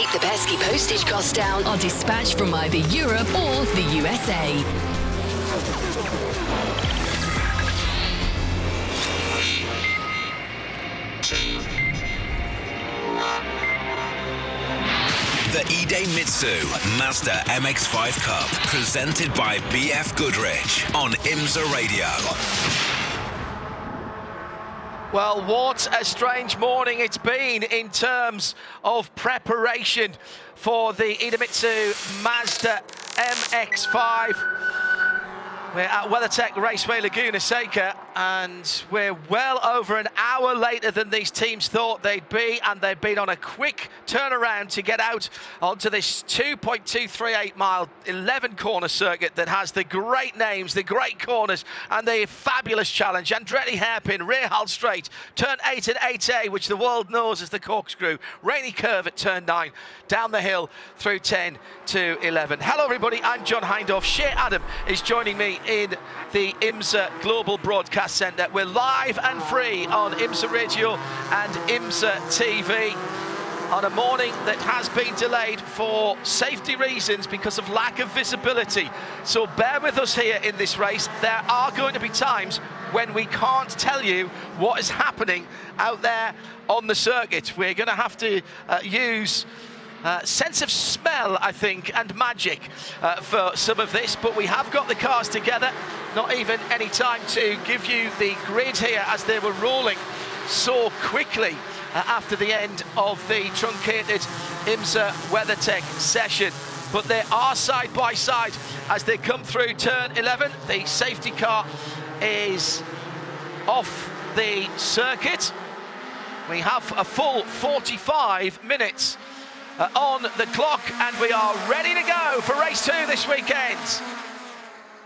take the pesky postage costs down are dispatched from either Europe or the USA. The Idemitsu Mazda MX-5 Cup, presented by BF Goodrich on IMSA Radio. Well, what a strange morning it's been in terms of preparation for the Idemitsu Mazda MX-5. We're at WeatherTech Raceway Laguna Seca, and we're well over an hour later than these teams thought they'd be, and they've been on a quick turnaround to get out onto this 2.238 mile 11 corner circuit that has the great names, the great corners, and the fabulous challenge. Andretti hairpin, rear hull straight, turn 8 and 8A, which the world knows as the corkscrew, rainy curve at turn 9, down the hill through 10 to 11. Hello everybody, I'm John Hindhaugh. Shea Adam is joining me in the IMSA Global Broadcast Centre. We're live and free on IMSA Radio and IMSA TV on a morning that has been delayed for safety reasons because of lack of visibility. So bear with us here in this race. There are going to be times when we can't tell you what is happening out there on the circuit. We're going to have to use sense of smell, I think, and magic for some of this, but we have got the cars together. Not even any time to give you the grid here as they were rolling so quickly after the end of the truncated IMSA WeatherTech session. But they are side by side as they come through turn 11. The safety car is off the circuit. We have a full 45 minutes on the clock, and we are ready to go for race 2 this weekend.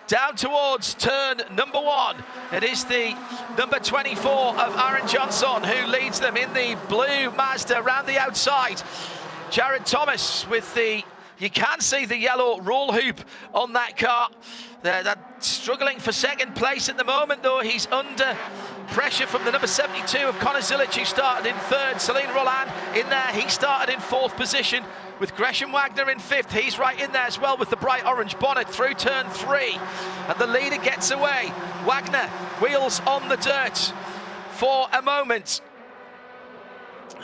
Down towards turn number 1. It is the number 24 of Aaron Johnson who leads them in the blue Mazda around the outside. Jared Thomas with the, you can see the yellow roll hoop on that car. They're struggling for second place at the moment, though. He's under pressure from the number 72 of Connor Zilic, who started in 3rd. Celine Roland in there. He started in 4th position with Gresham Wagner in 5th. He's right in there as well with the bright orange bonnet through turn 3. And the leader gets away. Wagner wheels on the dirt for a moment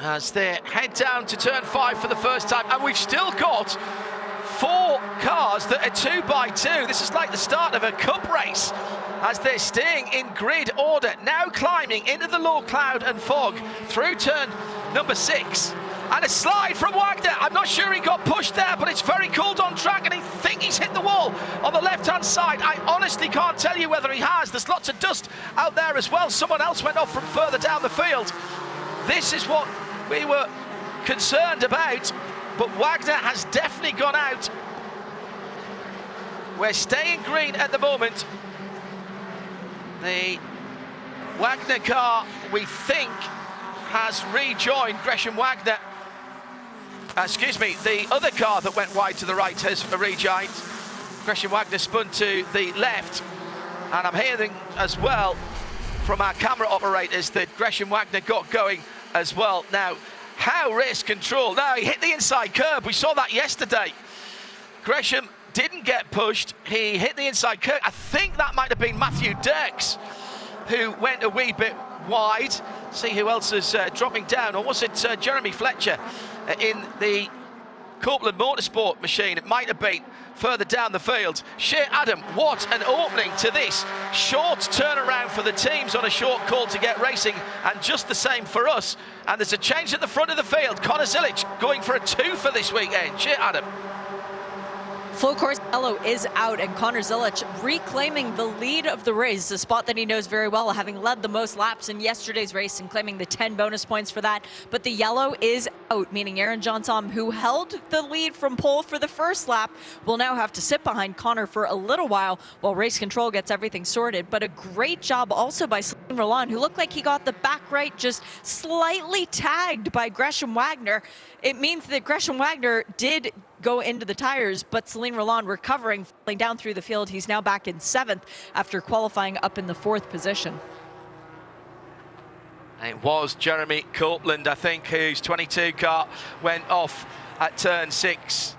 as they head down to turn 5 for the first time. And we've still got 4 cars that are 2x2. This is like the start of a cup race as they're staying in grid order, now climbing into the low cloud and fog through turn number 6. And a slide from Wagner. I'm not sure he got pushed there, but it's very cold on track, and I think he's hit the wall on the left-hand side. I honestly can't tell you whether he has. There's lots of dust out there as well. Someone else went off from further down the field. This is what we were concerned about, but Wagner has definitely gone out. We're staying green at the moment. The Wagner car, we think, has rejoined Gresham Wagner. Excuse me, the other car that went wide to the right has rejoined. Gresham Wagner spun to the left. And I'm hearing as well from our camera operators that Gresham Wagner got going as well. Now, how race control. Now, he hit the inside curb. We saw that yesterday. Gresham didn't get pushed. He hit the inside curb. I think that might have been Matthew Dirks who went a wee bit wide. See who else is dropping down. Or was it Jeremy Fletcher in the Copeland Motorsport machine? It might have been further down the field. Shea Adam, what an opening to this. Short turnaround for the teams on a short call to get racing, and just the same for us. And there's a change at the front of the field. Connor Zilic going for a 2 for this weekend. Shea Adam. Full course yellow is out, and Connor Zilic reclaiming the lead of the race, a spot that he knows very well, having led the most laps in yesterday's race and claiming the 10 bonus points for that. But the yellow is out, meaning Aaron Johnson, who held the lead from pole for the first lap, will now have to sit behind Connor for a little while race control gets everything sorted. But a great job also by Celine Roland, who looked like he got the back right just slightly tagged by Gresham Wagner. It means that Gresham Wagner did go into the tires, but Celine Roland recovering, falling down through the field. He's now back in 7th after qualifying up in the 4th position. It was Jeremy Copeland, I think, whose 22 car went off at turn 6.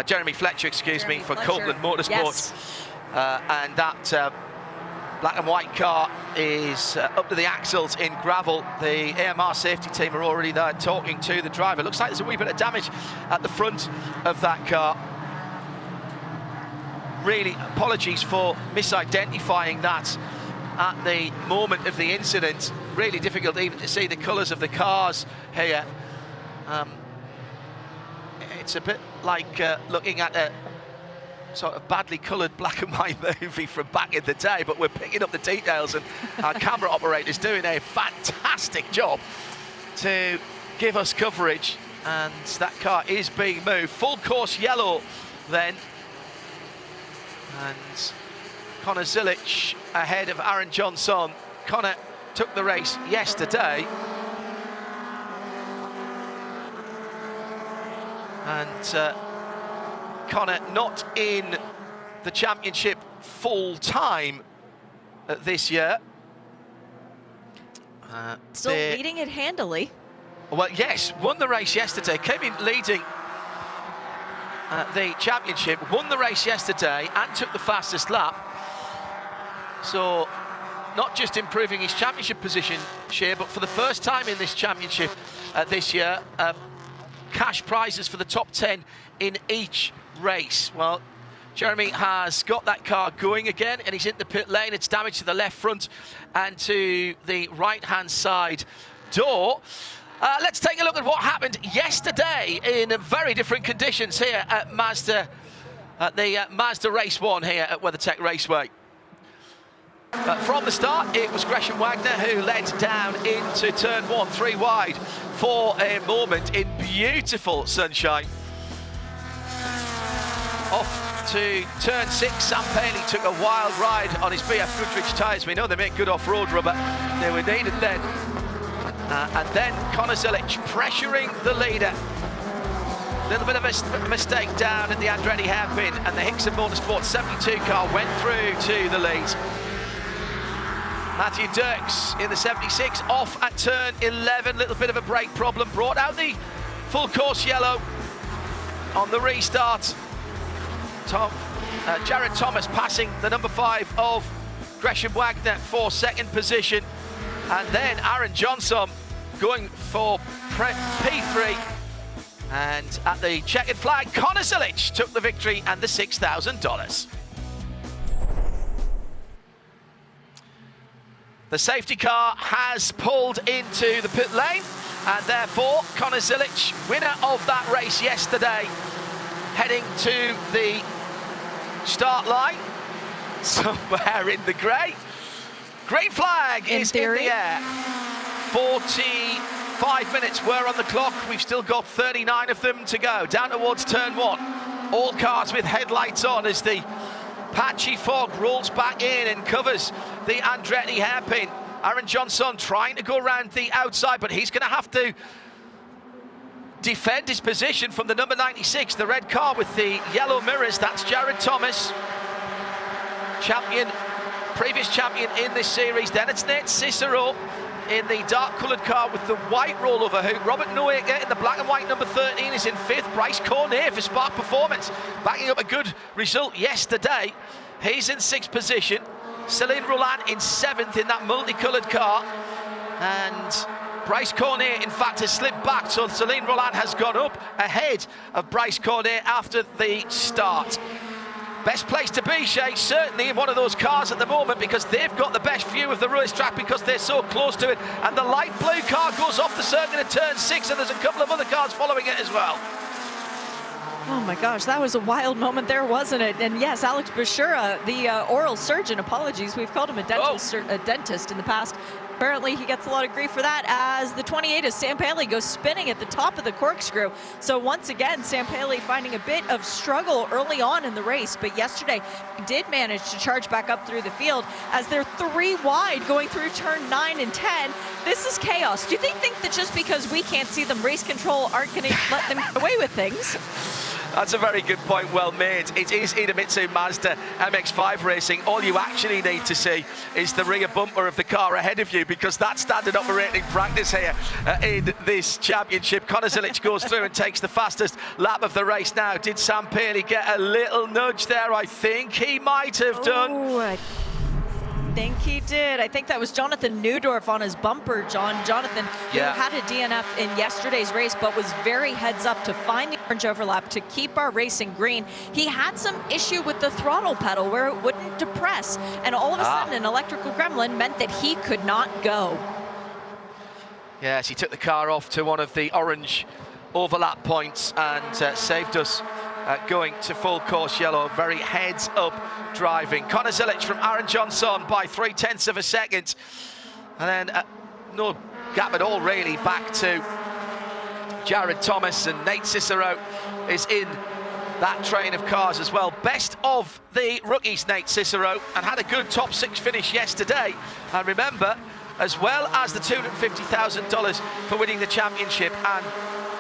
Jeremy Fletcher, excuse me, for Copeland Motorsports. Yes. And that black and white car is up to the axles in gravel. The AMR safety team are already there talking to the driver. Looks like there's a wee bit of damage at the front of that car. Really, apologies for misidentifying that at the moment of the incident. Really difficult even to see the colours of the cars here. It's a bit like looking at a sort of badly coloured black and white movie from back in the day, but we're picking up the details, and our camera operator's doing a fantastic job to give us coverage. And that car is being moved. Full course yellow then. And Connor Zilic ahead of Aaron Johnson. Connor took the race yesterday. And Connor not in the championship full time this year. Still leading it handily. Well, yes, won the race yesterday, came in leading the championship, won the race yesterday and took the fastest lap. So not just improving his championship position, Shea, but for the first time in this championship this year, cash prizes for the top 10 in each race. Well, Jeremy has got that car going again, and he's in the pit lane. It's damage to the left front and to the right-hand side door. Let's take a look at what happened yesterday in very different conditions here at Mazda, at the Mazda Race 1 here at WeatherTech Raceway. From the start, it was Gresham Wagner who led down into turn 1, 3 wide for a moment in beautiful sunshine. Off to turn 6, Sam Paley took a wild ride on his BF Goodrich tyres. We know they make good off-road rubber. They were needed then. And then Connor Zilic pressuring the leader. A little bit of a mistake down at the Andretti hairpin, and the Hickson Motorsports 72 car went through to the lead. Matthew Dirks in the 76 off at turn 11. Little bit of a brake problem, brought out the full course yellow on the restart. Jared Thomas passing the number 5 of Gresham Wagner for second position. And then Aaron Johnson going for P3. And at the checkered flag, Connor Zilic took the victory and the $6,000. The safety car has pulled into the pit lane, and therefore Connor Zilic, winner of that race yesterday, heading to the start line somewhere in the grey. Green flag is in the air. 45 minutes were on the clock. We've still got 39 of them to go. Down towards turn 1. All cars with headlights on as the patchy fog rolls back in and covers the Andretti hairpin. Aaron Johnson trying to go around the outside, but he's going to have to defend his position from the number 96, the red car with the yellow mirrors. That's Jared Thomas, champion, previous champion in this series. Then it's Nate Cicero in the dark coloured car with the white rollover hood. Robert Noaker in the black and white number 13 is in 5th. Bryce Cornet for Spark Performance, backing up a good result yesterday. He's in 6th position. Celine Roland in 7th in that multicoloured car. And Bryce Cornet, in fact, has slipped back, so Celine Roland has gone up ahead of Bryce Cornet after the start. Best place to be, Shay, certainly in one of those cars at the moment, because they've got the best view of the racetrack because they're so close to it. And the light blue car goes off the circuit at turn 6, and there's a couple of other cars following it as well. Oh my gosh, that was a wild moment there, wasn't it? And yes, Alex Bashura, the oral surgeon, apologies, we've called him a dentist in the past. Apparently he gets a lot of grief for that, as the 28 of Sam Paley goes spinning at the top of the corkscrew. So once again, Sam Paley finding a bit of struggle early on in the race, but yesterday he did manage to charge back up through the field as they're 3 wide going through turn 9 and 10. This is chaos. Do you think that just because we can't see them, race control aren't going to let them get away with things? That's a very good point, well made. It is Idemitsu Mazda MX-5 racing. All you actually need to see is the rear bumper of the car ahead of you, because that's standard operating practice here in this championship. Connor Zilic goes through and takes the fastest lap of the race now. Did Sam Paley get a little nudge there? I think he might have done. I think he did. I think that was Jonathan Neudorf on his bumper, John. Jonathan, who had a DNF in yesterday's race, but was very heads up to find the orange overlap to keep our racing green. He had some issue with the throttle pedal where it wouldn't depress, and all of a sudden an electrical gremlin meant that he could not go. Yes, he took the car off to one of the orange overlap points and saved us going to full course yellow. Very heads up driving. Connor Zilic from Aaron Johnson by 0.3 of a second, and then no gap at all really back to Jared Thomas, and Nate Cicero is in that train of cars as well. Best of the rookies, Nate Cicero, and had a good top 6 finish yesterday. And remember, as well as the $250,000 for winning the championship and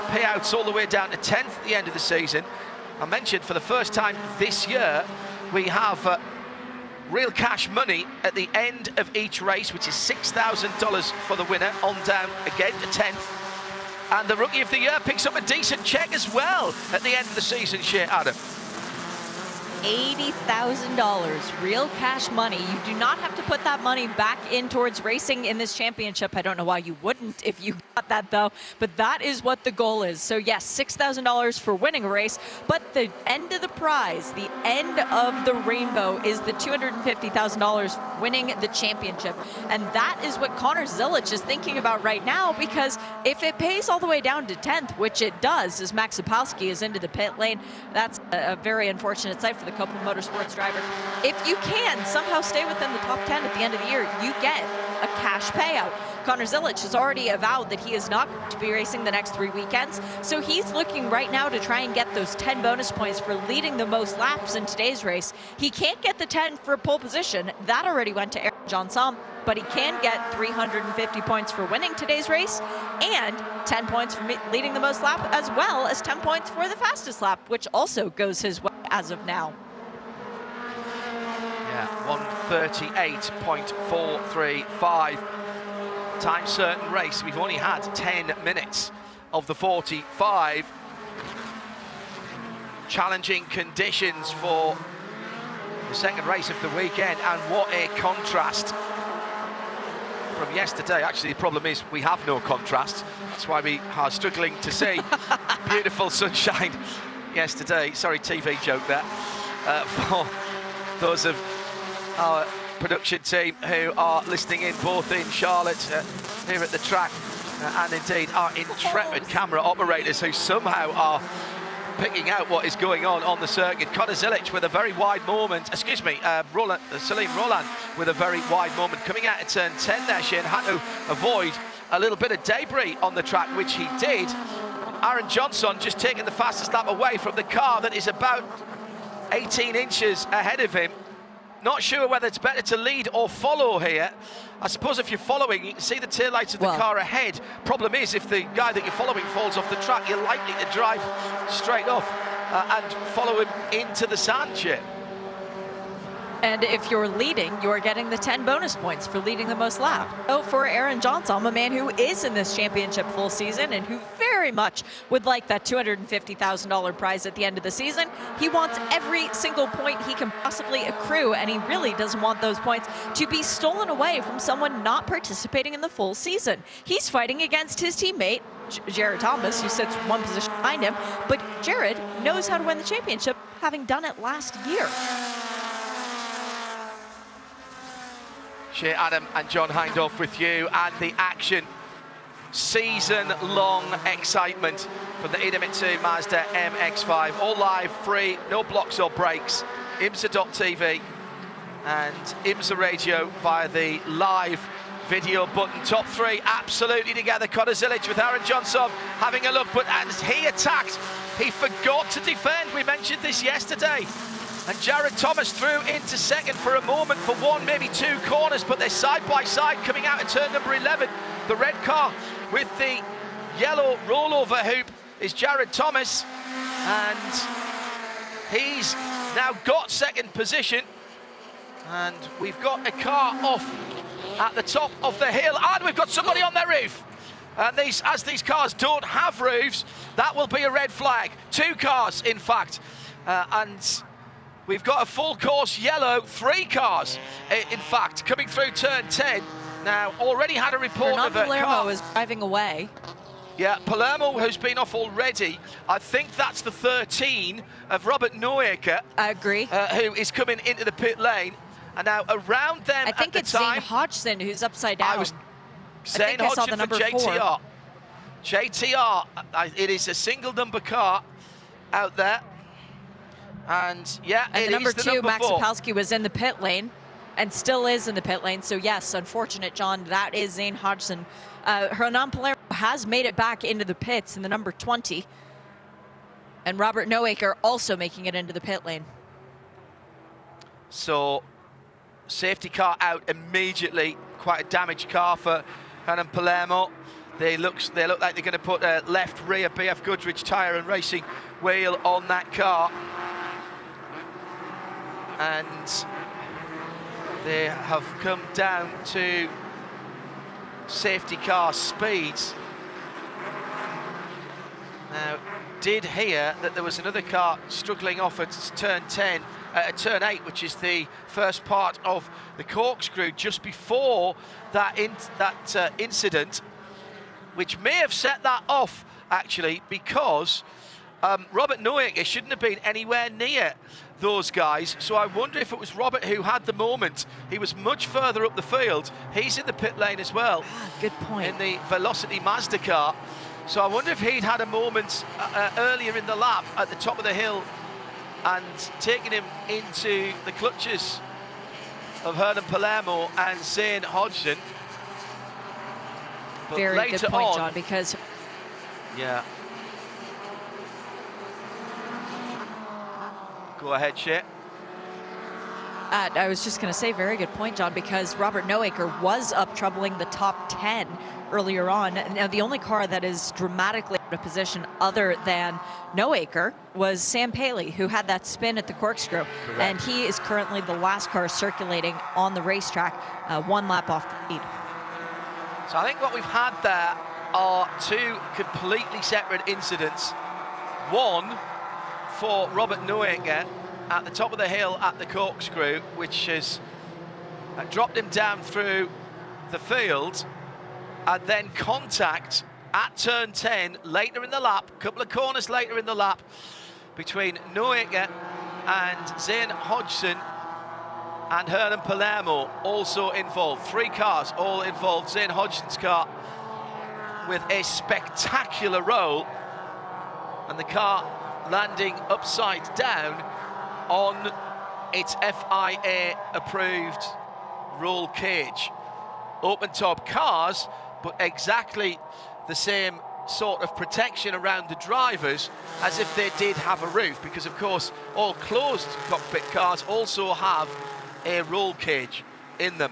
payouts all the way down to 10th at the end of the season, I mentioned for the first time this year we have real cash money at the end of each race, which is $6,000 for the winner, on down again to 10th. And the Rookie of the Year picks up a decent check as well at the end of the season, Shea Adam. $80,000 real cash money. You do not have to put that money back in towards racing in this championship. I don't know why you wouldn't if you got that though, but that is what the goal is. So yes, $6,000 for winning a race, but the end of the prize, the end of the rainbow, is the $250,000 winning the championship. And that is what Connor Zilic is thinking about right now, because if it pays all the way down to 10th, which it does, as Max Sapolsky is into the pit lane, that's a very unfortunate sight for the Copeland Motorsports driver. If you can somehow stay within the top 10 at the end of the year, you get a cash payout. Connor Zilic has already avowed that he is not going to be racing the next 3 weekends, so he's looking right now to try and get those 10 bonus points for leading the most laps in today's race. He can't get the 10 for pole position. That already went to Aaron Johnson, but he can get 350 points for winning today's race and 10 points for leading the most lap, as well as 10 points for the fastest lap, which also goes his way as of now. Yeah, 1:38.435. Time certain race. We've only had 10 minutes of the 45. Challenging conditions for the second race of the weekend, and what a contrast from yesterday. Actually, the problem is we have no contrast. That's why we are struggling to see beautiful sunshine yesterday. Sorry, TV joke there. For those of our production team who are listening in both in Charlotte, here at the track, and indeed our intrepid camera operators who somehow are picking out what is going on the circuit. Connor Zilic with a very wide moment, Celine Roland with a very wide moment coming out of turn 10 there. Shane had to avoid a little bit of debris on the track, which he did. Aaron Johnson just taking the fastest lap away from the car that is about 18 inches ahead of him. Not sure whether it's better to lead or follow here. I suppose if you're following, you can see the taillights of the car ahead. Problem is, if the guy that you're following falls off the track, you're likely to drive straight off and follow him into the sand chip. And if you're leading, you're getting the 10 bonus points for leading the most lap. So for Aaron Johnson, a man who is in this championship full season and who very much would like that $250,000 prize at the end of the season, he wants every single point he can possibly accrue, and he really doesn't want those points to be stolen away from someone not participating in the full season. He's fighting against his teammate, Jared Thomas, who sits one position behind him, but Jared knows how to win the championship, having done it last year. Shea Adam and John Hindhaugh with you, and the action. Season-long excitement from the Idemitsu Mazda MX-5. All live, free, no blocks or breaks. IMSA.tv and IMSA Radio via the live video button. Top three absolutely together. Connor Zilic with Aaron Johnson having a look, but as he attacked, he forgot to defend. We mentioned this yesterday. And Jared Thomas threw into second for a moment for one, maybe two corners, but they're side by side coming out of turn number 11. The red car with the yellow rollover hoop is Jared Thomas. and he's now got second position, and we've got a car off at the top of the hill, and we've got somebody on their roof. And as these cars don't have roofs, that will be a red flag. 2 cars, in fact, and we've got a full course yellow, 3 cars, in fact, coming through turn 10. Now, already had a report of a Palermo car. is driving away. Yeah, Palermo has been off already. I think that's the 13 of Robert Neuecker. I agree. Who is coming into the pit lane. And now around them I think at it's the time, Zane Hodgson who's upside down. Zane I saw the Hodgson for number 4. JTR. JTR, it is a single number car out there. And yeah, And it the number is the 2, number Max 4. Sapolsky, was in the pit lane and still is in the pit lane. So yes, unfortunate, John, that is Zane Hodgson. Hernan Palermo has made it back into the pits in the number 20. And Robert Neuecker also making it into the pit lane. So, safety car out immediately. Quite a damaged car for Hernan Palermo. They look like they're going to put a left rear BF Goodrich tyre and racing wheel on that car. And they have come down to safety car speeds. Now, did hear that there was another car struggling off at turn 10, turn 8, which is the first part of the corkscrew, just before that incident, which may have set that off, actually, because Robert Neuecker shouldn't have been anywhere near those guys. So I wonder if it was Robert who had the moment. He was much further up the field. He's in the pit lane as well. Good point. In the Velocity Mazda car. So I wonder if he'd had a moment earlier in the lap at the top of the hill and taken him into the clutches of Hernan Palermo and Zane Hodgson. But Very later good point, on, John, because yeah. Go ahead, Shay. I was just going to say, very good point, John, because Robert Neuecker was up troubling the top 10 earlier on. Now, the only car that is dramatically out of position other than Neuecker was Sam Paley, who had that spin at the corkscrew. Correct. And he is currently the last car circulating on the racetrack, 1 lap off the lead. So I think what we've had there are 2 completely separate incidents. One for Robert Neuecker at the top of the hill at the corkscrew, which has dropped him down through the field, and then contact at turn 10 later in the lap, a couple of corners later in the lap, between Neuecker and Zane Hodgson, and Hernan Palermo also involved. 3 cars all involved. Zane Hodgson's car with a spectacular roll, and the car landing upside down on its FIA approved roll cage. Open top cars, but exactly the same sort of protection around the drivers as if they did have a roof, because of course all closed cockpit cars also have a roll cage in them.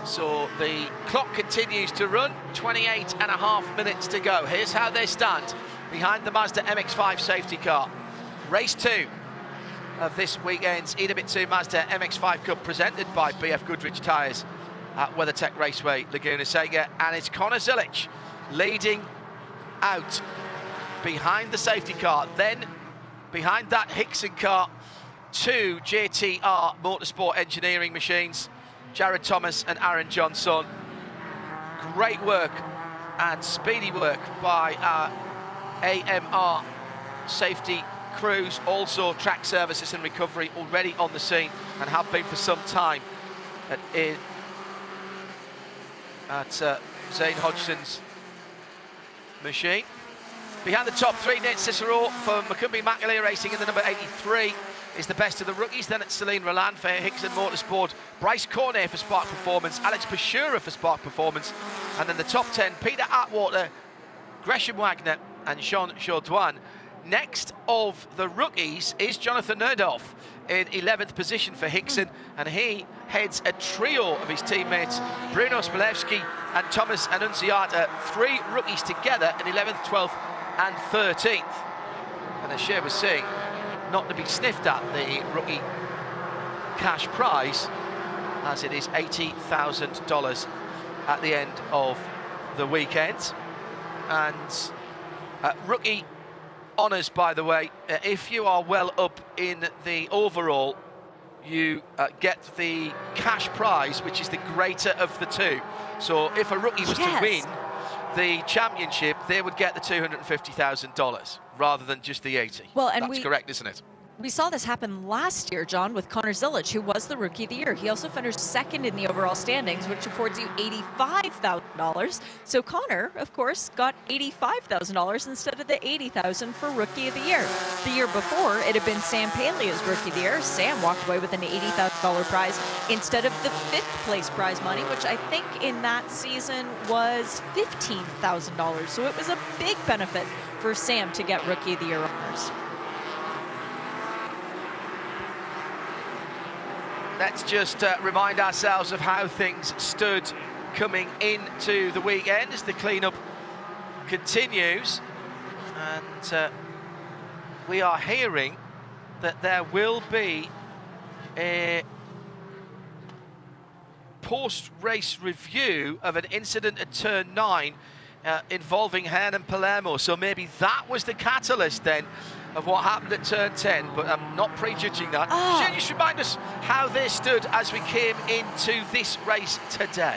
So the clock continues to run, 28.5 minutes to go. Here's how they stand behind the Mazda MX-5 safety car. Race 2 of this weekend's Idemitsu Mazda MX-5 Cup, presented by BF Goodrich tyres at WeatherTech Raceway Laguna Seca, and it's Connor Zilic leading out behind the safety car. Then behind that Hickson car, 2 JTR Motorsport Engineering machines, Jared Thomas and Aaron Johnson. Great work and speedy work by our AMR safety crews. Also track services and recovery already on the scene and have been for some time at Zane Hodgson's machine. Behind the top 3, Nate Cicero for Macumbi Macalia Racing in the number 83 is the best of the rookies. Then it's Celine Roland for Hickson Motorsport, Bryce Cornet for Spark Performance, Alex Pashura for Spark Performance, and then the top 10, Peter Atwater, Gresham Wagner and Jean Jourdouin. Next of the rookies is Jonathan Nerdhoff in 11th position for Hickson, and he heads a trio of his teammates, Bruno Spilewski and Thomas Annunziata, 3 rookies together in 11th, 12th and 13th. And as Shea was saying, not to be sniffed at, the rookie cash prize, as it is $80,000 at the end of the weekend. And rookie honours, by the way, if you are well up in the overall, you get the cash prize, which is the greater of the two. So if a rookie was to win the championship, they would get the $250,000 rather than just the 80. Well, and that's correct, isn't it? We saw this happen last year, John, with Connor Zilic, who was the Rookie of the Year. He also finished second in the overall standings, which affords you $85,000. So Connor, of course, got $85,000 instead of the $80,000 for Rookie of the Year. The year before, it had been Sam Paley as Rookie of the Year. Sam walked away with an $80,000 prize instead of the fifth place prize money, which I think in that season was $15,000. So it was a big benefit for Sam to get Rookie of the Year honors. Let's just remind ourselves of how things stood coming into the weekend as the cleanup continues. And we are hearing that there will be a post-race review of an incident at turn 9 involving Hernan Palermo. So maybe that was the catalyst then of what happened at turn 10, but I'm not prejudging that. Shane, just remind us how they stood as we came into this race today.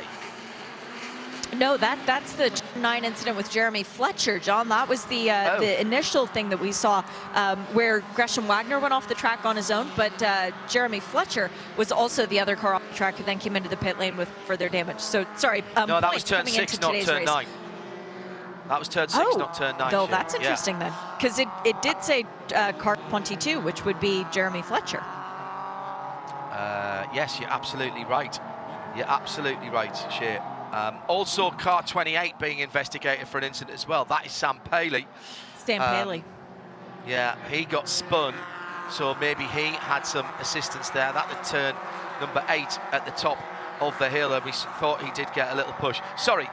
No, that's the turn 9 incident with Jeremy Fletcher, John. That was the initial thing that we saw where Gresham Wagner went off the track on his own, but Jeremy Fletcher was also the other car off the track who then came into the pit lane with further damage. So, sorry, no, that was turn 6, not turn 9. That was turn 6, not turn 9. Oh, that's interesting then. Because it did say car 22, which would be Jeremy Fletcher. Yes, you're absolutely right. You're absolutely right, Shea. Also, car 28 being investigated for an incident as well. That is Sam Paley. Sam Paley. Yeah, he got spun, so maybe he had some assistance there. That would turn number 8 at the top of the hill, and we thought he did get a little push. Sorry,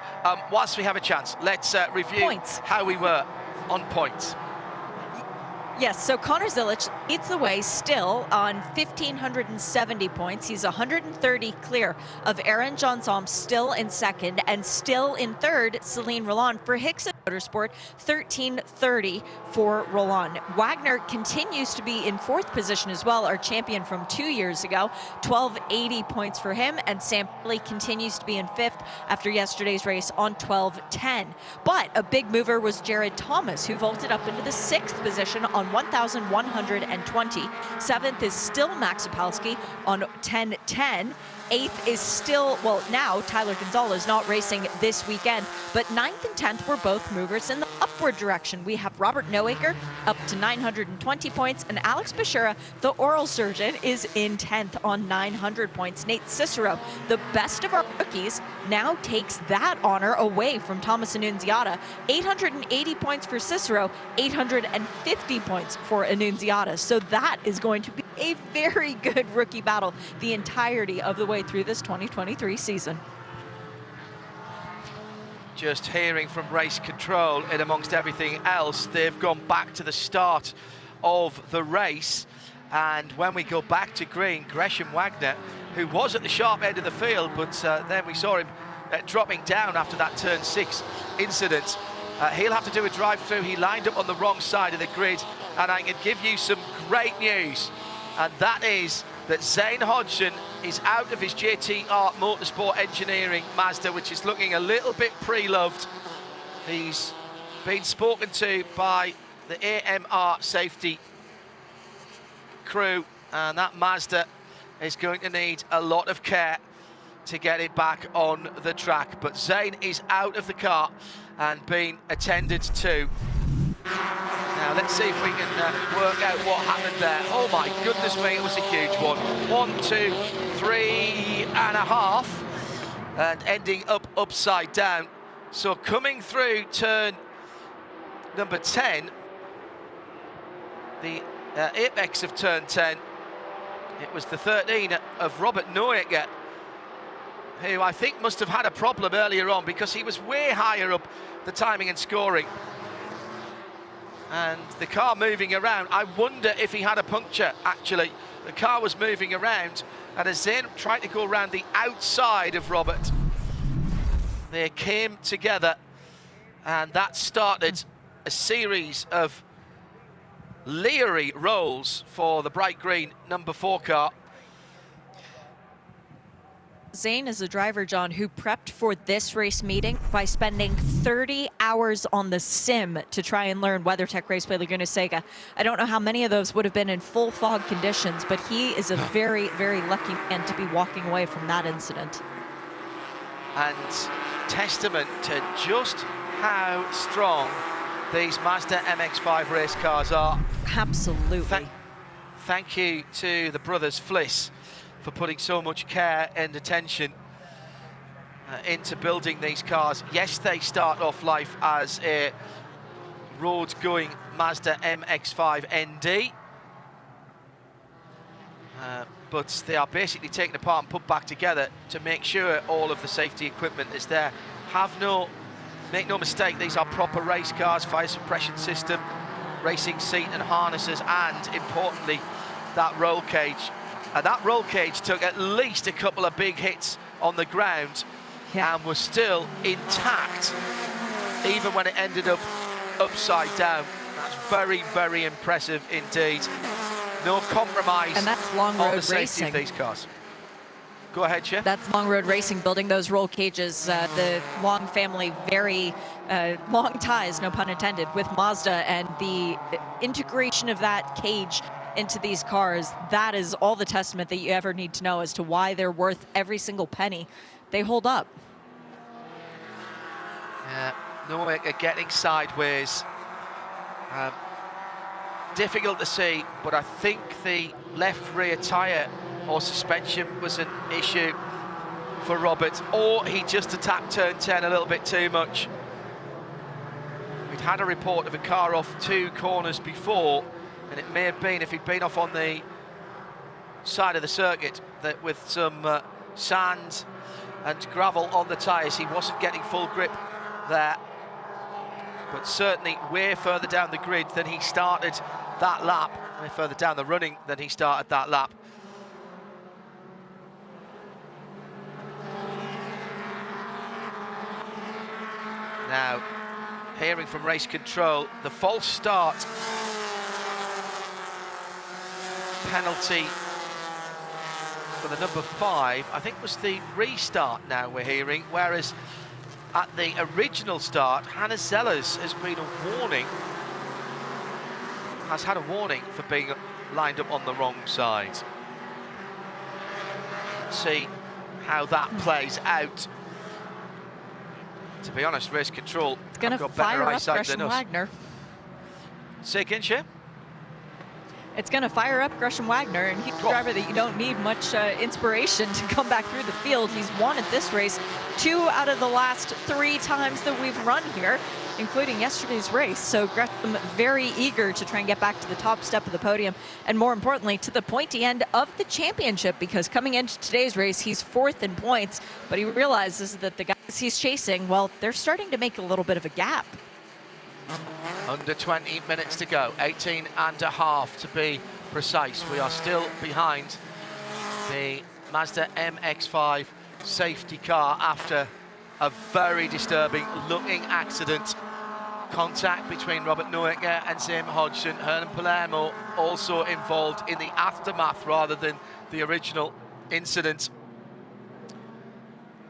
whilst we have a chance, let's review how we were on points. Yes, so Connor Zilic leads the way still on 1,570 points. He's 130 clear of Aaron Johnson, still in second, and still in third, Celine Roland. For Hickson Motorsport, 1,330 for Roland. Wagner continues to be in fourth position as well, our champion from 2 years ago, 1,280 points for him, and Sam Paley continues to be in fifth after yesterday's race on 1,210. But a big mover was Jared Thomas, who vaulted up into the sixth position on 1,120. Seventh is still Max Opalski on 1010. Eighth is still, well, now Tyler Gonzalez not racing this weekend, but ninth and 10th were both movers in the upward direction. We have Robert Noaker up to 920 points, and Alex Bashira, the oral surgeon, is in 10th on 900 points. Nate Cicero, the best of our rookies, now takes that honor away from Thomas Annunziata. 880 points for Cicero, 850 points for Annunziata. So that is going to be a very good rookie battle the entirety of the way through this 2023 season. Just hearing from race control, and amongst everything else, they've gone back to the start of the race. And when we go back to green, Gresham Wagner, who was at the sharp end of the field, but then we saw him dropping down after that turn 6 incident. He'll have to do a drive-through. He lined up on the wrong side of the grid, and I can give you some great news, and that is that Zane Hodgson is out of his JTR Motorsport Engineering Mazda, which is looking a little bit pre-loved. He's been spoken to by the AMR safety crew, and that Mazda is going to need a lot of care to get it back on the track. But Zane is out of the car and being attended to. Now let's see if we can work out what happened there. Oh my goodness me, it was a huge one. 1, 2, 3.5, and ending up upside down. So coming through turn number 10, the apex of turn 10, it was the 13 of Robert Noaker, who I think must have had a problem earlier on because he was way higher up the timing and scoring. and the car moving around. I wonder if he had a puncture, actually. The car was moving around, and as Zayn tried to go around the outside of Robert, they came together, and that started a series of leery rolls for the bright green number 4 car. Zayn is a driver, John, who prepped for this race meeting by spending 30 hours on the sim to try and learn WeatherTech Raceway Laguna Seca. I don't know how many of those would have been in full fog conditions, but he is a very, very lucky man to be walking away from that incident. And testament to just how strong these Mazda MX-5 race cars are. Absolutely. Thank you to the brothers Fliss for putting so much care and attention into building these cars. Yes, they start off life as a road-going Mazda MX-5 ND, but they are basically taken apart and put back together to make sure all of the safety equipment is there. Make no mistake, these are proper race cars, fire suppression system, racing seat and harnesses, and importantly, that roll cage. And that roll cage took at least a couple of big hits on the ground and was still intact, even when it ended up upside down. That's very, very impressive indeed. No compromise and that's long road on the safety racing of these cars. Go ahead, Chef. That's long road racing, building those roll cages. The Long family, very long ties, no pun intended, with Mazda, and the integration of that cage into these cars, that is all the testament that you ever need to know as to why they're worth every single penny. They hold up. Yeah, no getting sideways. Difficult to see, but I think the left rear tyre or suspension was an issue for Robert, or he just attacked turn 10 a little bit too much. We'd had a report of a car off 2 corners before, and it may have been, if he'd been off on the side of the circuit, that with some sand and gravel on the tyres, he wasn't getting full grip there. But certainly way further down the grid than he started that lap, way further down the running than he started that lap. Now, hearing from race control, the false start penalty for the number 5, I think, was the restart now we're hearing, whereas at the original start, Hannah Zellers has been a warning, has had a warning for being lined up on the wrong side. Let's see how that plays out. To be honest, race control, it's going to fire up Gresham Wagner. Say again, Shea? It's going to fire up Gresham Wagner, and he's a driver that you don't need much inspiration to come back through the field. He's won at this race 2 out of the last 3 times that we've run here, including yesterday's race. So Gresham very eager to try and get back to the top step of the podium, and more importantly, to the pointy end of the championship, because coming into today's race, he's 4th in points, but he realizes that the guys he's chasing, well, they're starting to make a little bit of a gap. Under 20 minutes to go, 18 and a half to be precise. We are still behind the Mazda MX-5 safety car after a very disturbing looking accident. Contact between Robert Noecker and Zayn Hodgson. Hernan Palermo also involved in the aftermath rather than the original incident.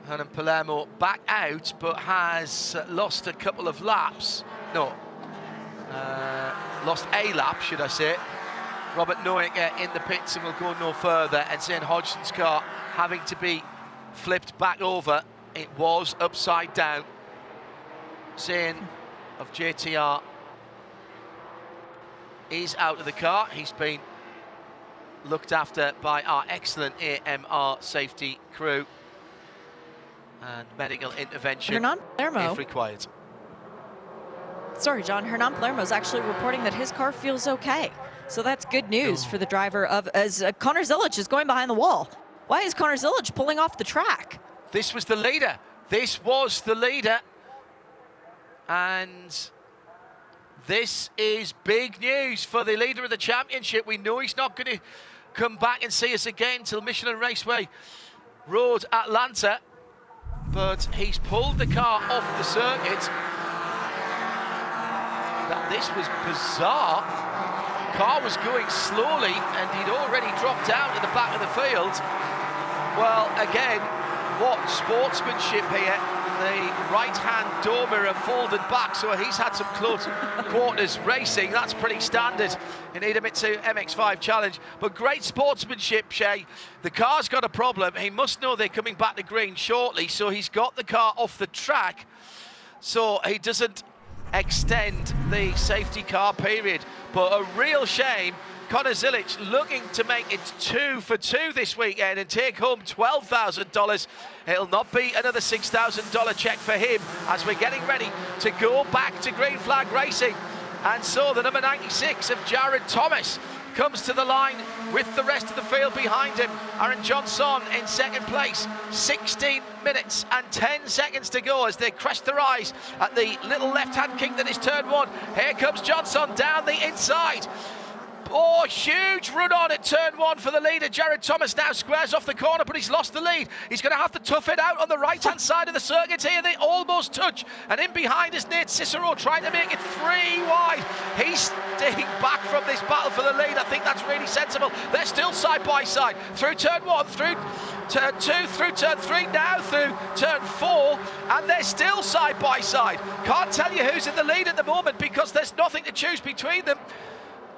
Hernan Palermo back out, but has lost a couple of laps. No, lost a lap, should I say. Robert Noecker in the pits and will go no further, and Zayn Hodgson's car having to be flipped back over. It was upside down. Zayn of JTR is out of the car. He's been looked after by our excellent AMR safety crew, and medical intervention Hernan Palermo, if required. Sorry, John. Hernan Palermo is actually reporting that his car feels okay. So that's good news for the driver of, as Connor Zilic is going behind the wall. Why is Connor Zilic pulling off the track? This was the leader. This was the leader. And This is big news for the leader of the championship. We know he's not going to come back and see us again till Michelin Raceway Road Atlanta, but he's pulled the car off the circuit. That this was bizarre. Car was going slowly and he'd already dropped down to the back of the field. Well, again, what sportsmanship here. The right-hand door mirror folded back, so he's had some close quarters racing. That's pretty standard in Idemitsu MX-5 Challenge. But great sportsmanship, Shay. The car's got a problem. He must know they're coming back to green shortly, so he's got the car off the track so he doesn't extend the safety car period. But a real shame. Connor Zilic looking to make it 2 for 2 this weekend and take home $12,000. It'll not be another $6,000 check for him as we're getting ready to go back to green flag racing. And so the number 96 of Jared Thomas comes to the line with the rest of the field behind him. Aaron Johnson in second place, 16 minutes and 10 seconds to go as they crest their eyes at the little left-hand kink that is turn 1. Here comes Johnson down the inside. Oh, huge run on at turn 1 for the leader. Jared Thomas now squares off the corner, but he's lost the lead. He's going to have to tough it out on the right-hand side of the circuit here. They almost touch. And in behind is Nate Cicero trying to make it 3 wide. He's staying back from this battle for the lead. I think that's really sensible. They're still side by side. Through turn 1, through turn 2, through turn 3, now through turn 4. And they're still side by side. Can't tell you who's in the lead at the moment because there's nothing to choose between them.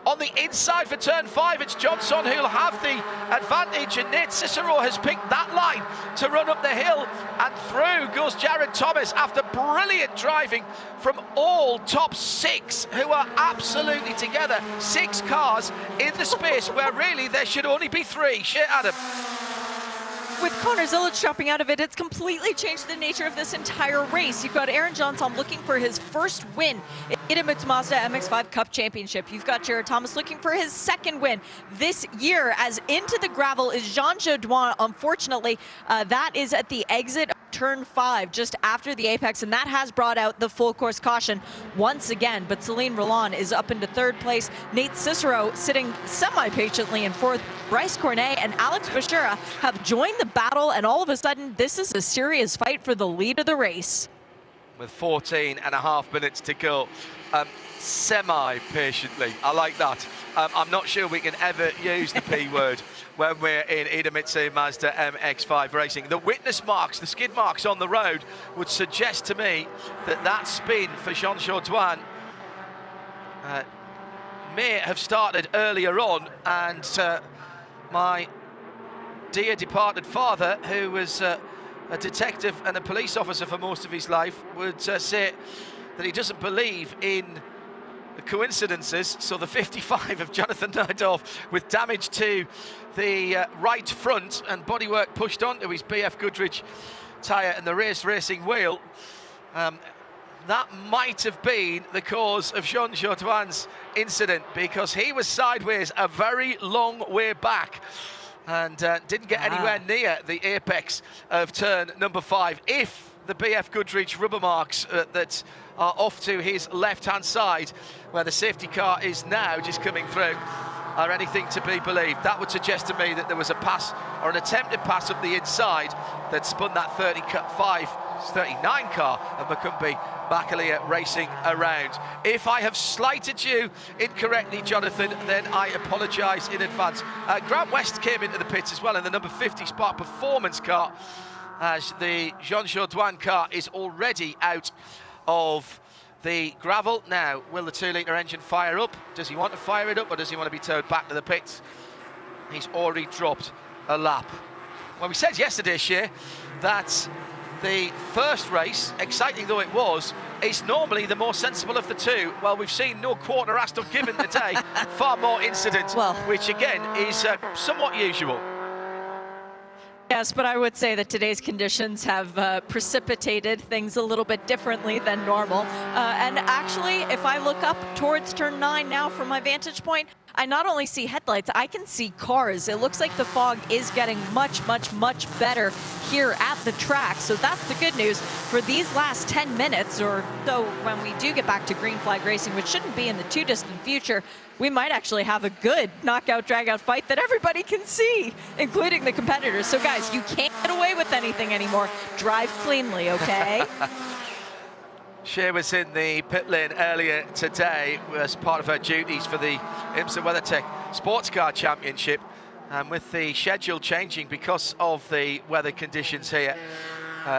On the inside for turn 5, it's Johnson who'll have the advantage, and Nate Cicero has picked that line to run up the hill, and through goes Jared Thomas after brilliant driving from all top 6 who are absolutely together. 6 cars in the space where really there should only be 3. Shit, Adam. With Connor Zilic dropping out of it, it's completely changed the nature of this entire race. You've got Aaron Johnson looking for his first win in Idemitsu Mazda MX-5 Cup Championship. You've got Jared Thomas looking for his second win this year, as into the gravel is Jean Jodouin. Unfortunately, that is at the exit of turn 5, just after the apex, and that has brought out the full course caution once again. But Celine Roland is up into 3rd place. Nate Cicero sitting semi-patiently in 4th. Bryce Cornet and Alex Bashira have joined the battle, and all of a sudden, this is a serious fight for the lead of the race. With 14.5 minutes to go, semi-patiently. I like that. I'm not sure we can ever use the P word when we're in Idemitsu Mazda MX-5 racing. The witness marks, the skid marks on the road would suggest to me that that spin for Jean Jodouin may have started earlier on, and my dear departed father, who was a detective and a police officer for most of his life, would say that he doesn't believe in the coincidences. So the 55 of Jonathan Najdorf with damage to the right front and bodywork pushed onto his BF Goodrich tyre and the race racing wheel, that might have been the cause of Jean Jodouin's incident, because he was sideways a very long way back and didn't get anywhere near the apex of turn number 5. If the BF Goodrich rubber marks that are off to his left-hand side, where the safety car is now just coming through, are anything to be believed, that would suggest to me that there was a pass or an attempted pass up the inside that spun that 39 car of Macumbi Bakalia racing around. If I have slighted you incorrectly, Jonathan, then I apologise in advance. Grant West came into the pits as well in the number 50 Spark Performance car, as the Jean Jodouin car is already out of the gravel. Now, will the 2-litre engine fire up? Does he want to fire it up, or does he want to be towed back to the pits? He's already dropped a lap. Well, we said yesterday, Shea, that the first race, exciting though it was, is normally the more sensible of the two. Well, we've seen no quarter asked or given today, far more incident, which again is somewhat usual. Yes, but I would say that today's conditions have precipitated things a little bit differently than normal. And actually, if I look up towards turn 9 now from my vantage point, I not only see headlights, I can see cars. It looks like the fog is getting much, much, much better here at the track. So that's the good news for these last 10 minutes, or so when we do get back to green flag racing, which shouldn't be in the too distant future. We might actually have a good knockout, drag-out fight that everybody can see, including the competitors. So guys, you can't get away with anything anymore. Drive cleanly, okay? Shea was in the pit lane earlier today as part of her duties for the IMSA WeatherTech Sports Car Championship. And with the schedule changing because of the weather conditions here,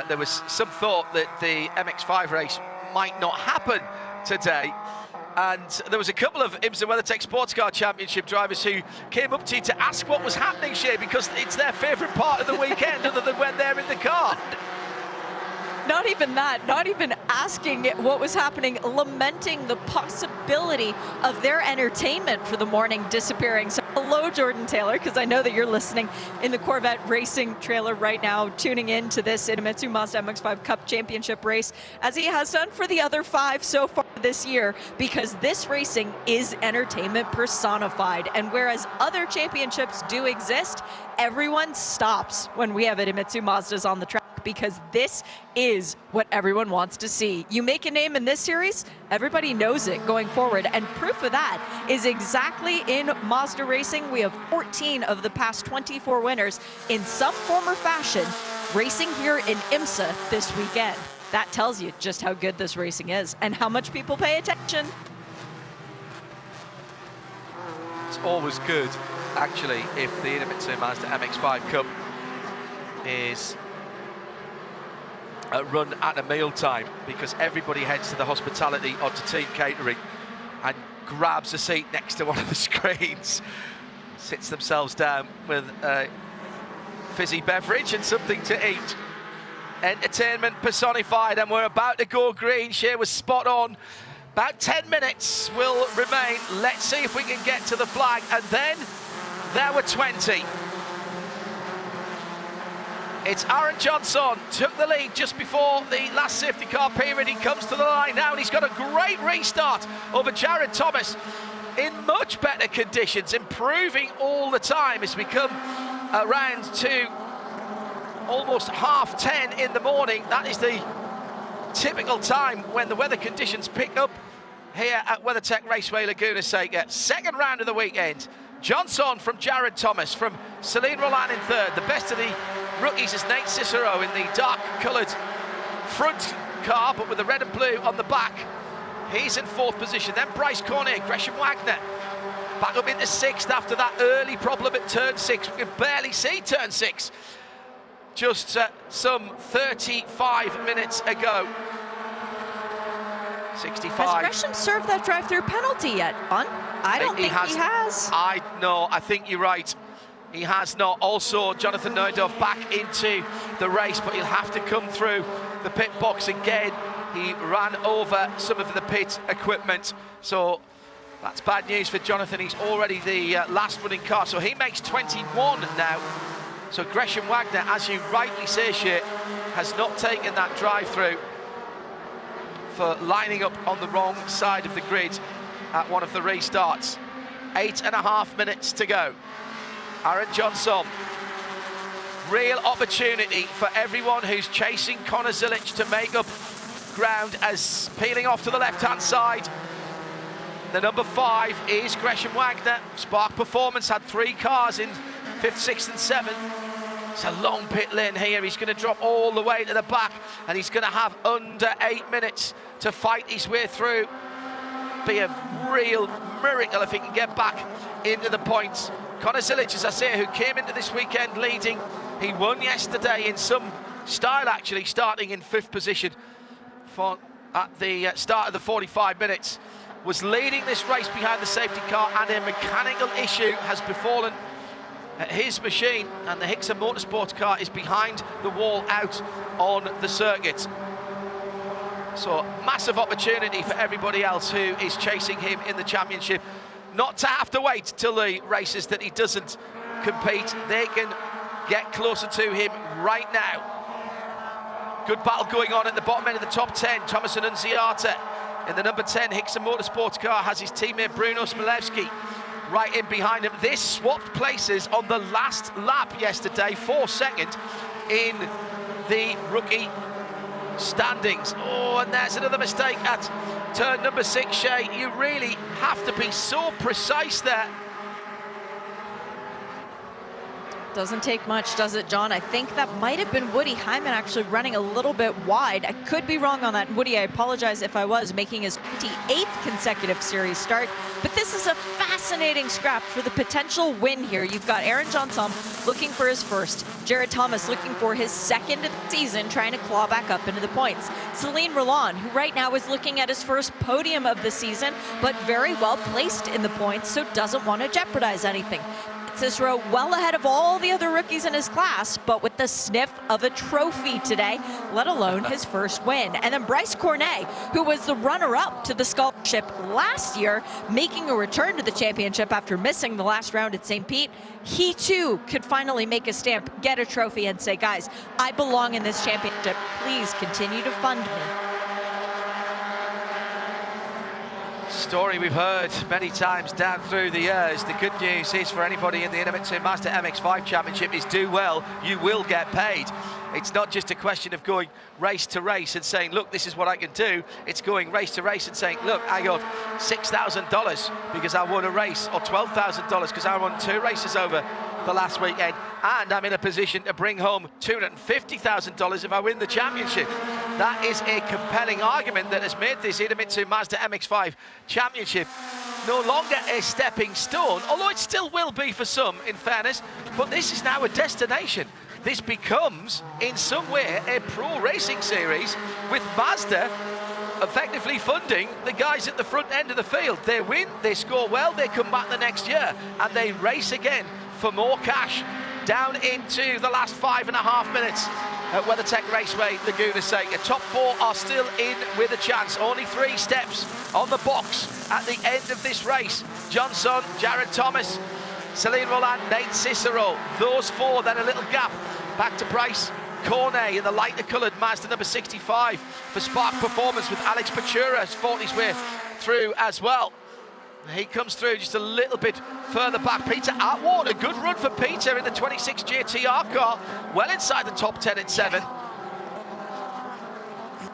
there was some thought that the MX-5 race might not happen today. And there was a couple of IMSA WeatherTech Sports Car Championship drivers who came up to you to ask what was happening, Shea, because it's their favourite part of the weekend other than when they're in the car. Not even that, not even asking what was happening, lamenting the possibility of their entertainment for the morning disappearing. So hello, Jordan Taylor, because I know that you're listening in the Corvette Racing trailer right now, tuning in to this Idemitsu Mazda MX-5 Cup Championship race, as he has done for the other 5 so far this year, because this racing is entertainment personified. And whereas other championships do exist, everyone stops when we have Idemitsu Mazdas on the track, because this is what everyone wants to see. You make a name in this series, everybody knows it going forward, and proof of that is exactly in Mazda racing. We have 14 of the past 24 winners in some form or fashion racing here in IMSA this weekend. That tells you just how good this racing is and how much people pay attention. It's always good, actually, if the Idemitsu Mazda MX-5 Cup is run at a meal time, because everybody heads to the hospitality or to team catering and grabs a seat next to one of the screens, sits themselves down with a fizzy beverage and something to eat. Entertainment personified, and we're about to go green. Shea was spot on. About 10 minutes will remain. Let's see if we can get to the flag, and then there were 20. It's Aaron Johnson, took the lead just before the last safety car period. He comes to the line now, and he's got a great restart over Jared Thomas in much better conditions, improving all the time. It's become around to almost 10:30 in the morning. That is the typical time when the weather conditions pick up here at WeatherTech Raceway Laguna Seca. Second round of the weekend. Johnson from Jared Thomas, from Celine Roland in third. The best of the rookies is Nate Cicero in the dark-coloured front car, but with the red and blue on the back. He's in fourth position. Then Bryce Cornet, Gresham Wagner back up into sixth after that early problem at turn 6. We can barely see turn 6 just some 35 minutes ago. 65. Has Gresham served that drive-through penalty yet, John? I don't think he has. I think you're right. He has not. Also, Jonathan Neudorf back into the race, but he'll have to come through the pit box again. He ran over some of the pit equipment, so that's bad news for Jonathan. He's already the last running car, so he makes 21 now. So Gresham Wagner, as you rightly say, Shea, has not taken that drive-through for lining up on the wrong side of the grid at one of the restarts. 8.5 minutes to go. Aaron Johnson, real opportunity for everyone who's chasing Connor Zilic to make up ground, as peeling off to the left-hand side. The number 5 is Gresham Wagner. Spark Performance had 3 cars in 5th, 6th and 7th. It's a long pit lane here. He's going to drop all the way to the back, and he's going to have under 8 minutes to fight his way through. Be a real miracle if he can get back into the points. Connor Zilic, as I say, who came into this weekend leading. He won yesterday in some style, actually, starting in 5th position at the start of the 45 minutes. Was leading this race behind the safety car, and a mechanical issue has befallen his machine, and the Hickson Motorsports car is behind the wall out on the circuit. So massive opportunity for everybody else who is chasing him in the championship, not to have to wait till the races that he doesn't compete. They can get closer to him right now. Good battle going on at the bottom end of the top 10. Thomas Annunziata in the number 10 Hickson Motorsports car has his teammate Bruno Smilewski right in behind him. This swapped places on the last lap yesterday, 4nd in the rookie standings. Oh, and there's another mistake at turn number 6, Shay. You really have to be so precise there. Doesn't take much, does it, John? I think that might have been Woody Hyman actually running a little bit wide. I could be wrong on that. Woody, I apologize if I was, making his 28th consecutive series start. But this is a fascinating scrap for the potential win here. You've got Aaron Johnson looking for his first. Jared Thomas looking for his second of the season, trying to claw back up into the points. Celine Roland, who right now is looking at his first podium of the season, but very well placed in the points, so doesn't want to jeopardize anything. Cicero well ahead of all the other rookies in his class, but with the sniff of a trophy today, let alone his first win. And then Bryce Cornet, who was the runner-up to the scholarship last year, making a return to the championship after missing the last round at St. Pete, he too could finally make a stamp, get a trophy, and say, guys, I belong in this championship. Please continue to fund me. Story we've heard many times down through the years. The good news is for anybody in the Idemitsu Mazda MX-5 Championship is do well, you will get paid. It's not just a question of going race to race and saying, look, this is what I can do. It's going race to race and saying, look, I got $6,000 because I won a race, or $12,000 because I won 2 races over the last weekend, and I'm in a position to bring home $250,000 if I win the championship. That is a compelling argument that has made this Idemitsu Mazda MX-5 Championship no longer a stepping stone, although it still will be for some, in fairness, but this is now a destination. This becomes, in some way, a pro racing series with Mazda effectively funding the guys at the front end of the field. They win, they score well, they come back the next year, and they race again for more cash down into the last 5.5 minutes at WeatherTech Raceway Laguna Seca. Top 4 are still in with a chance. Only 3 steps on the box at the end of this race. Johnson, Jared Thomas, Celine Roland, Nate Cicero. Those 4, then a little gap back to Bryce Cornet in the lighter coloured Mazda number 65 for Spark Performance, with Alex Pachura has fought his way through as well. He comes through just a little bit further back. Peter Atwater, a good run for Peter in the 26 JTR car, well inside the top 10 at 7.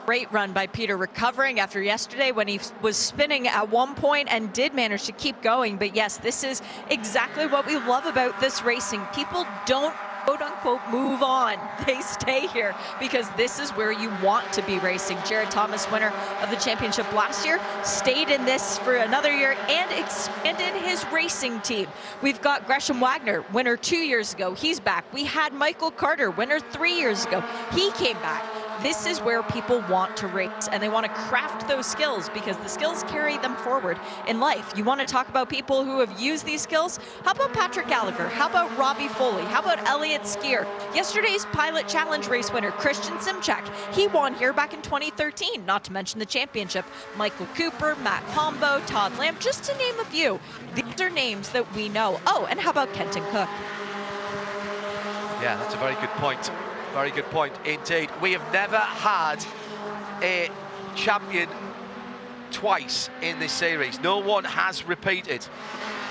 Great run by Peter, recovering after yesterday when he was spinning at one point and did manage to keep going. But yes, this is exactly what we love about this racing. People don't quote-unquote move on. They stay here because this is where you want to be racing. Jared Thomas, winner of the championship last year, stayed in this for another year and expanded his racing team. We've got Gresham Wagner, winner 2 years ago. He's back. We had Michael Carter, winner 3 years ago. He came back. This is where people want to race, and they want to craft those skills because the skills carry them forward in life. You want to talk about people who have used these skills? How about Patrick Gallagher? How about Robbie Foley? How about Elliott Skier? Yesterday's Pilot Challenge race winner, Christian Simchak, he won here back in 2013, not to mention the championship. Michael Cooper, Matt Pombo, Todd Lamb, just to name a few. These are names that we know. Oh, and how about Kenton Cook? Yeah, that's a very good point. Very good point indeed. We have never had a champion twice in this series. No one has repeated.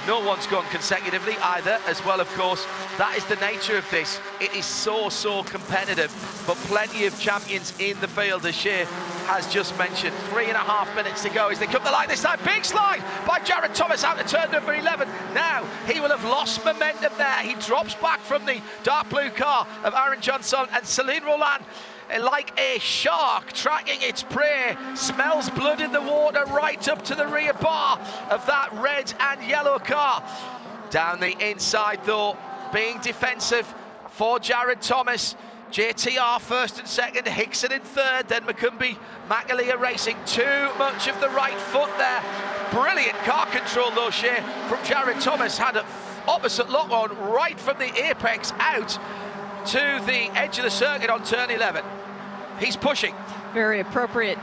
No one's gone consecutively either, as well, of course. That is the nature of this. It is so competitive, but plenty of champions in the field, as Shea has just mentioned. 3.5 minutes to go as they come the line this time. Big slide by Jared Thomas out to turn number 11. Now, he will have lost momentum there. He drops back from the dark blue car of Aaron Johnson, and Celine Roland, like a shark tracking its prey, smells blood in the water right up to the rear bar of that red and yellow car. Down the inside though, being defensive for Jared Thomas. JTR first and second, Hickson in third, then McCumbee, McAleer racing too much of the right foot there. Brilliant car control though, Shea, from Jared Thomas. Had an opposite lock on right from the apex out to the edge of the circuit on turn 11. He's pushing. Very appropriate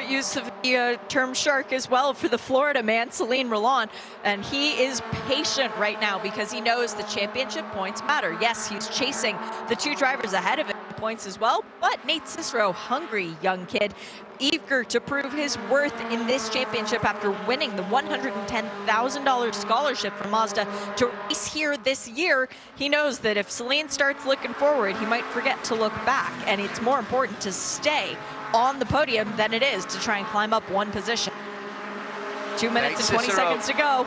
use of the term shark as well for the Florida man, Celine Roland. And he is patient right now because he knows the championship points matter. Yes, he's chasing the 2 drivers ahead of him, points as well. But Nate Cicero, hungry young kid, eager to prove his worth in this championship after winning the $110,000 scholarship from Mazda to race here this year. He knows that if Celine starts looking forward, he might forget to look back, and it's more important to stay on the podium than it is to try and climb up one position. 2 minutes and 20 seconds to go.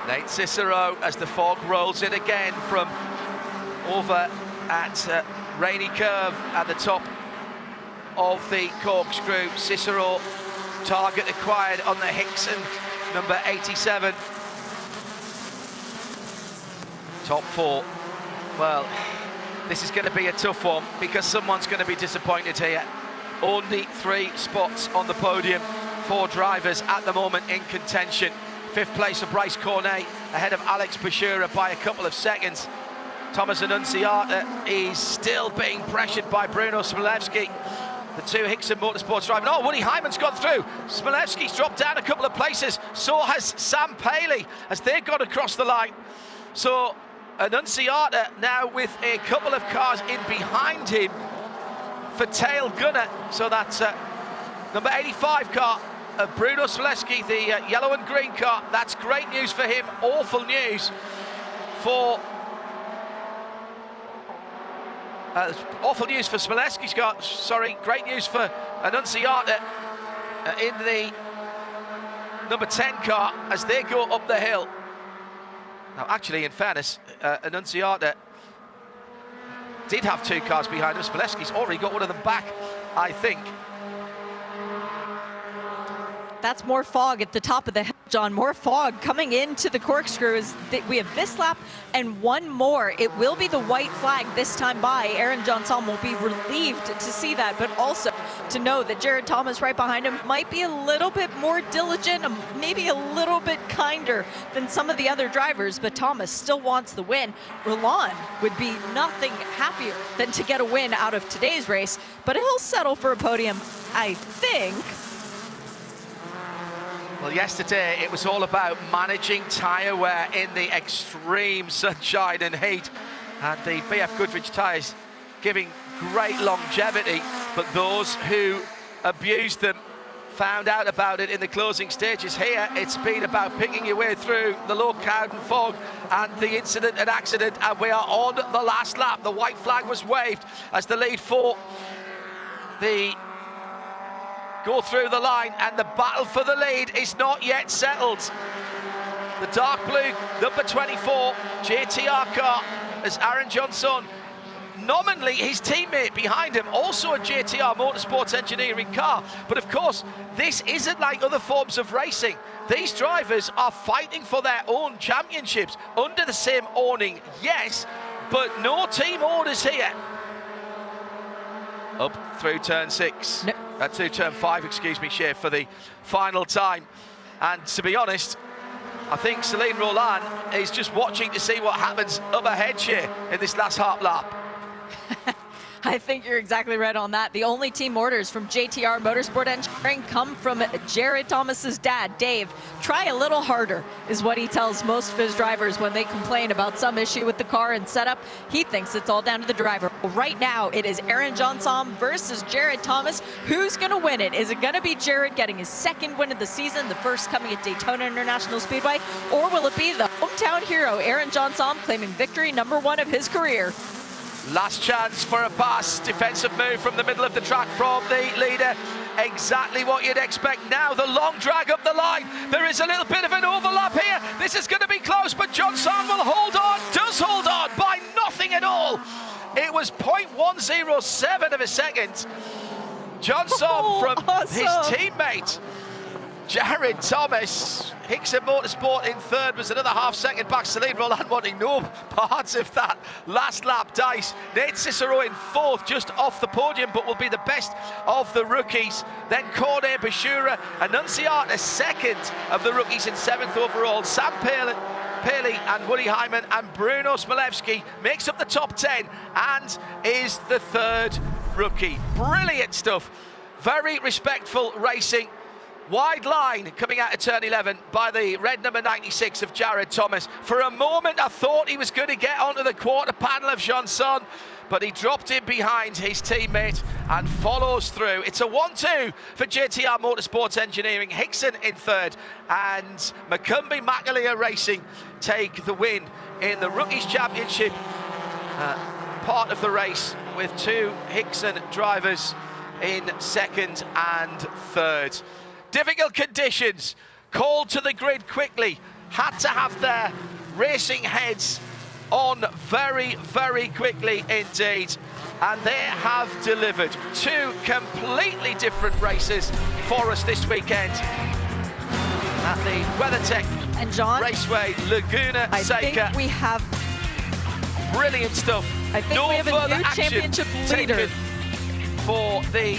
Nate Cicero as the fog rolls in again from over at Rainy Curve at the top of the corkscrew. Cicero, target acquired on the Hickson, number 87. Top 4. Well, this is going to be a tough one because someone's going to be disappointed here. Only 3 spots on the podium, 4 drivers at the moment in contention. 5th place of Bryce Cornet ahead of Alex Bashura by a couple of seconds. Thomas Annunziata is still being pressured by Bruno Smilewski. The 2 Hickson Motorsports drivers. Oh, Woody Hyman's got through. Smilewski's dropped down a couple of places. So has Sam Paley as they've got across the line. So Annunziata now with a couple of cars in behind him for tail gunner. So that's number 85 car of Bruno Smilewski, the yellow and green car. That's great news for him. Awful news for Smilewski's car. Sorry, great news for Annunziata in the number 10 car as they go up the hill. Now, actually, in fairness, Annunziata did have 2 cars behind him. Smilewski's already got one of them back, I think. That's more fog at the top of the hill, John. More fog coming into the corkscrew. We have this lap and one more. It will be the white flag this time by. Aaron Johnson will be relieved to see that, but also to know that Jared Thomas right behind him might be a little bit more diligent, maybe a little bit kinder than some of the other drivers, but Thomas still wants the win. Roland would be nothing happier than to get a win out of today's race, but he'll settle for a podium, I think. Well, yesterday it was all about managing tyre wear in the extreme sunshine and heat, and the BF Goodrich tyres giving great longevity, but those who abused them found out about it in the closing stages. Here it's been about picking your way through the low cloud and fog and the incident and accident, and we are on the last lap. The white flag was waved as the lead 4 go through the line, and the battle for the lead is not yet settled. The dark blue number 24 JTR car as Aaron Johnson, nominally his teammate behind him, also a JTR Motorsports Engineering car. But of course, this isn't like other forms of racing. These drivers are fighting for their own championships under the same awning, yes, but no team orders here. Up through turn 6. No. Through turn 5, excuse me, Shea, for the final time. And to be honest, I think Celine Roland is just watching to see what happens up ahead, Shea, in this last half lap. I think you're exactly right on that. The only team orders from JTR Motorsport Engineering come from Jared Thomas's dad, Dave. Try a little harder is what he tells most of his drivers when they complain about some issue with the car and setup. He thinks it's all down to the driver. Right now, it is Aaron Johnson versus Jared Thomas. Who's going to win it? Is it going to be Jared getting his 2nd win of the season, the first coming at Daytona International Speedway, or will it be the hometown hero, Aaron Johnson, claiming victory number 1 of his career? Last chance for a pass. Defensive move from the middle of the track from the leader. Exactly what you'd expect. Now the long drag up the line. There is a little bit of an overlap here. This is going to be close, but Johnson will hold on. Does hold on by nothing at all. It was 0.107 of a second. Johnson from awesome. His teammate, Jared Thomas. Hickson Motorsport in 3rd was another half second back. Celine Roland wanting no parts of that last lap dice. Nate Cicero in 4th, just off the podium, but will be the best of the rookies. Then Cornet, Bashura, Annunziata 2nd of the rookies in 7th overall. Sam Paley and Woody Hyman, and Bruno Smilewski makes up the top 10 and is the 3rd rookie. Brilliant stuff. Very respectful racing. Wide line coming out of turn 11 by the red number 96 of Jared Thomas. For a moment, I thought he was going to get onto the quarter panel of Johnson, but he dropped in behind his teammate and follows through. It's a 1-2 for JTR Motorsports Engineering. Hickson in third, and Macumbi Makalia Racing take the win in the Rookies Championship part of the race, with two Hickson drivers in second and third. Difficult conditions, called to the grid quickly, had to have their racing heads on very, very quickly indeed, and they have delivered two completely different races for us this weekend at the WeatherTech And John, Raceway Laguna I Seca. think we have Brilliant stuff. I think No we have a further new action championship taken leader. for the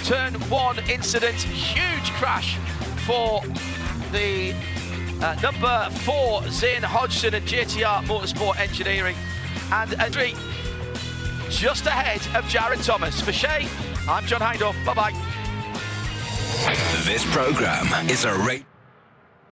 turn 1 incident. Huge crash for the number 4 Zane Hodgson at JTR Motorsport Engineering, and Andrew just ahead of Jared Thomas. For Shay, I'm John Hindorf. Bye bye. This program is a